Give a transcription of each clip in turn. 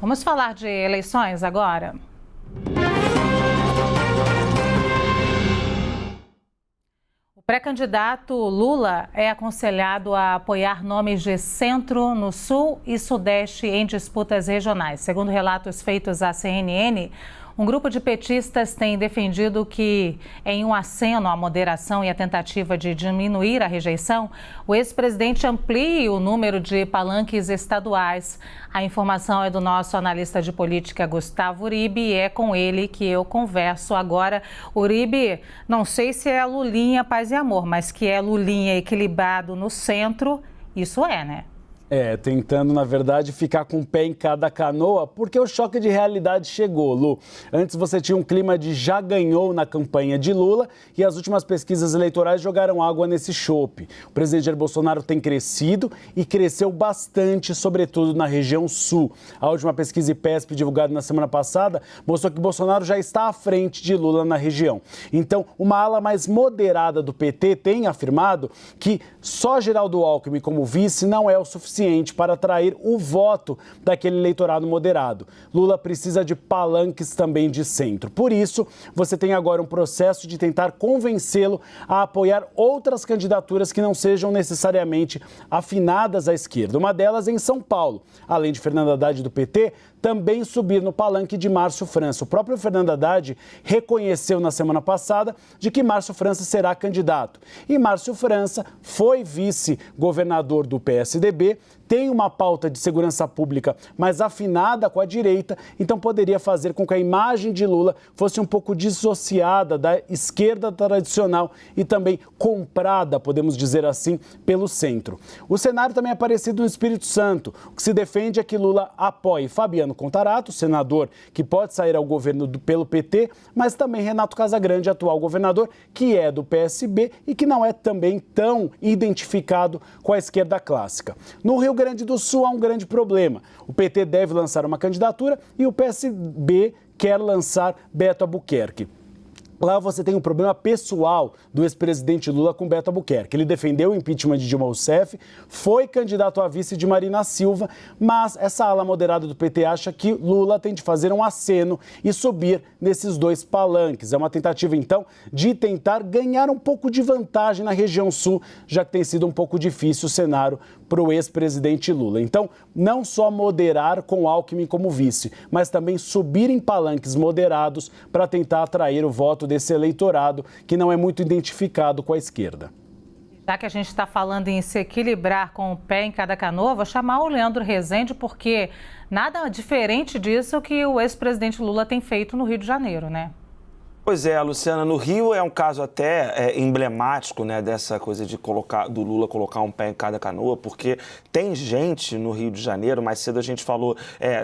Vamos falar de eleições agora? O pré-candidato Lula é aconselhado a apoiar nomes de centro no Sul e Sudeste em disputas regionais. Segundo relatos feitos à CNN, um grupo de petistas tem defendido que, em um aceno à moderação e à tentativa de diminuir a rejeição, o ex-presidente amplie o número de palanques estaduais. A informação é do nosso analista de política, Gustavo Uribe, e é com ele que eu converso agora. Uribe, não sei se é Lulinha paz e amor, mas que é Lulinha equilibrado no centro, isso é, né? Tentando, na verdade, ficar com o pé em cada canoa, porque o choque de realidade chegou, Lu. Antes você tinha um clima de já ganhou na campanha de Lula e as últimas pesquisas eleitorais jogaram água nesse chope. O presidente Jair Bolsonaro tem crescido e cresceu bastante, sobretudo na região sul. A última pesquisa IPESP, divulgada na semana passada, mostrou que Bolsonaro já está à frente de Lula na região. Então, uma ala mais moderada do PT tem afirmado que só Geraldo Alckmin como vice não é o suficiente para atrair o voto daquele eleitorado moderado. Lula precisa de palanques também de centro. Por isso, você tem agora um processo de tentar convencê-lo a apoiar outras candidaturas que não sejam necessariamente afinadas à esquerda. Uma delas em São Paulo. Além de Fernando Haddad do PT, também subir no palanque de Márcio França. O próprio Fernando Haddad reconheceu na semana passada de que Márcio França será candidato. E Márcio França foi vice-governador do PSDB, tem uma pauta de segurança pública mais afinada com a direita, então poderia fazer com que a imagem de Lula fosse um pouco dissociada da esquerda tradicional e também comprada, podemos dizer assim, pelo centro. O cenário também é parecido no Espírito Santo. O que se defende é que Lula apoie Fabiano Contarato, senador que pode sair ao governo pelo PT, mas também Renato Casagrande, atual governador, que é do PSB e que não é também tão identificado com a esquerda clássica. No Rio Grande do Sul há um grande problema. O PT deve lançar uma candidatura e o PSB quer lançar Beto Albuquerque. Lá você tem um problema pessoal do ex-presidente Lula com Beto Albuquerque. Ele defendeu o impeachment de Dilma Rousseff, foi candidato a vice de Marina Silva, mas essa ala moderada do PT acha que Lula tem de fazer um aceno e subir nesses dois palanques. É uma tentativa, então, de tentar ganhar um pouco de vantagem na região sul, já que tem sido um pouco difícil o cenário para o ex-presidente Lula. Então, não só moderar com Alckmin como vice, mas também subir em palanques moderados para tentar atrair o voto desse eleitorado que não é muito identificado com a esquerda. Já que a gente está falando em se equilibrar com o pé em cada canoa, vou chamar o Leandro Rezende, porque nada diferente disso que o ex-presidente Lula tem feito no Rio de Janeiro, né? Pois é, Luciana, no Rio é um caso até emblemático, né, dessa coisa de do Lula colocar um pé em cada canoa, porque tem gente no Rio de Janeiro, mais cedo a gente falou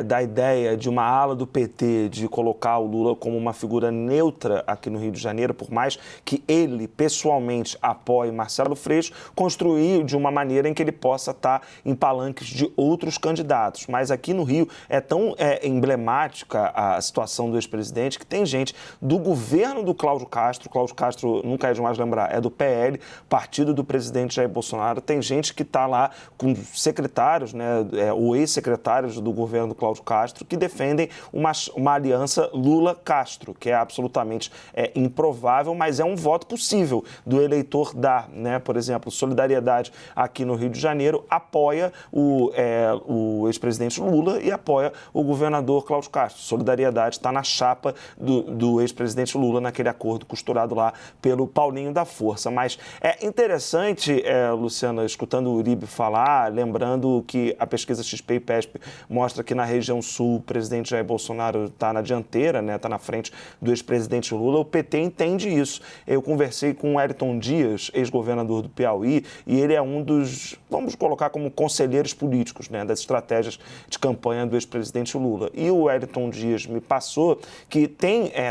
da ideia de uma ala do PT de colocar o Lula como uma figura neutra aqui no Rio de Janeiro, por mais que ele pessoalmente apoie Marcelo Freixo, construir de uma maneira em que ele possa estar em palanques de outros candidatos. Mas aqui no Rio é tão emblemática a situação do ex-presidente que tem gente do governo do Cláudio Castro, nunca é demais lembrar, é do PL, partido do presidente Jair Bolsonaro, tem gente que está lá com secretários, né, ou ex-secretários do governo do Cláudio Castro, que defendem uma aliança Lula-Castro, que é absolutamente improvável, mas é um voto possível do eleitor dar, né? Por exemplo, Solidariedade aqui no Rio de Janeiro apoia o ex-presidente Lula e apoia o governador Cláudio Castro. Solidariedade está na chapa do ex-presidente Lula naquele acordo costurado lá pelo Paulinho da Força. Mas é interessante, Luciana, escutando o Uribe falar, lembrando que a pesquisa XP e PESP mostra que na região sul o presidente Jair Bolsonaro está na dianteira, né, está na frente do ex-presidente Lula. O PT entende isso. Eu conversei com o Wellington Dias, ex-governador do Piauí, e ele é um dos, vamos colocar como conselheiros políticos, né, das estratégias de campanha do ex-presidente Lula. E o Wellington Dias me passou que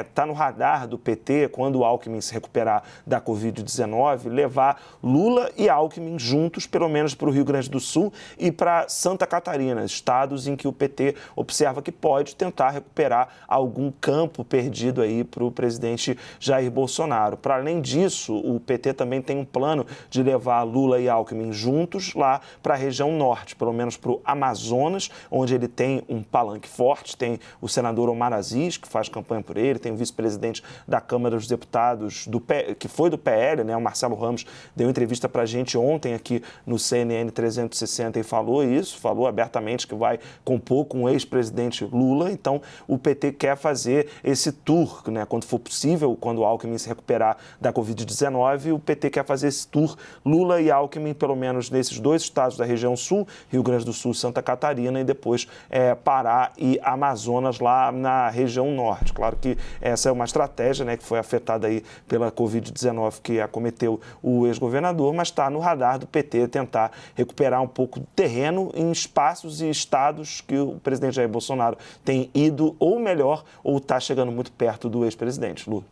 está no radar radar do PT, quando o Alckmin se recuperar da Covid-19, levar Lula e Alckmin juntos, pelo menos para o Rio Grande do Sul e para Santa Catarina, estados em que o PT observa que pode tentar recuperar algum campo perdido aí para o presidente Jair Bolsonaro. Para além disso, o PT também tem um plano de levar Lula e Alckmin juntos lá para a região norte, pelo menos para o Amazonas, onde ele tem um palanque forte, tem o senador Omar Aziz, que faz campanha por ele, tem o vice-presidente da Câmara dos Deputados, que foi do PL, né, o Marcelo Ramos, deu entrevista para a gente ontem aqui no CNN 360 e falou isso, falou abertamente que vai compor com o ex-presidente Lula. Então, o PT quer fazer esse tour, né, quando for possível, quando o Alckmin se recuperar da Covid-19, o PT quer fazer esse tour Lula e Alckmin, pelo menos nesses dois estados da região sul, Rio Grande do Sul e Santa Catarina, e depois Pará e Amazonas lá na região norte. Claro que essa é uma estratégia, né, que foi afetada aí pela Covid-19 que acometeu o ex-governador, mas está no radar do PT tentar recuperar um pouco de terreno em espaços e estados que o presidente Jair Bolsonaro tem ido ou melhor ou está chegando muito perto do ex-presidente. Lu.